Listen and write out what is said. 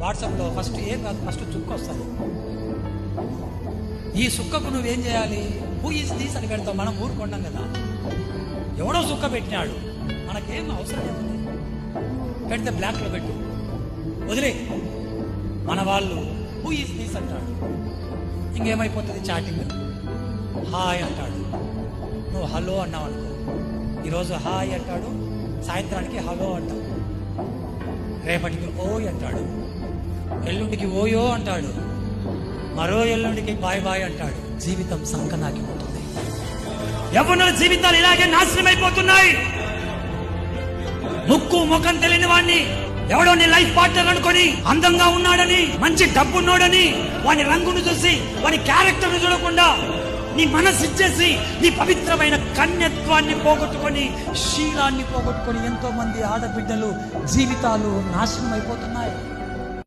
వాట్సాప్లో ఫస్ట్ ఏం కాదు, ఫస్ట్ చుక్క వస్తుంది. ఈ సుక్కకు నువ్వేం చేయాలి? హూ ఈజ్ దిస్ అని పెడతావు. మనం ఊరుకున్నాం కదా, ఎవడో సుక్క పెట్టినాడు, మనకేం అవసరం ఏముంది? పెడితే బ్లాక్లో పెట్టు, వదిలే. మన వాళ్ళు హూ ఈజ్ దిస్ అంటాడు, ఇంకేమైపోతుంది? చాటింగ్ హాయ్ అంటాడు. నువ్వు హలో అన్నావు అనుకో, ఈరోజు హాయ్ అంటాడు, సాయంత్రానికి హలో అంటావు, రేపటికి ఓయ్ అంటాడు, ఎల్లుండికి ఓయో అంటాడు, మరో ఎల్లుండికి బాయ్ బాయ్ అంటాడు. జీవితం సంకనాకిపోతుంది. యవ్వనుల జీవితాలు ఇలాగే నాశనం అయిపోతున్నాయి. ముక్కు ముఖం తెలియని వాడిని ఎవడో నీ లైఫ్ పార్ట్నర్ అనుకొని, అందంగా ఉన్నాడని, మంచి డబ్బున్నోడని, వాని రంగును చూసి, వాని క్యారెక్టర్ ను చూడకుండా నీ మనసు ఇచ్చేసి, నీ పవిత్రమైన కన్యత్వాన్ని పోగొట్టుకొని, శీలాన్ని పోగొట్టుకొని ఎంతో మంది ఆడబిడ్డలు జీవితాలు నాశనం అయిపోతున్నాయి.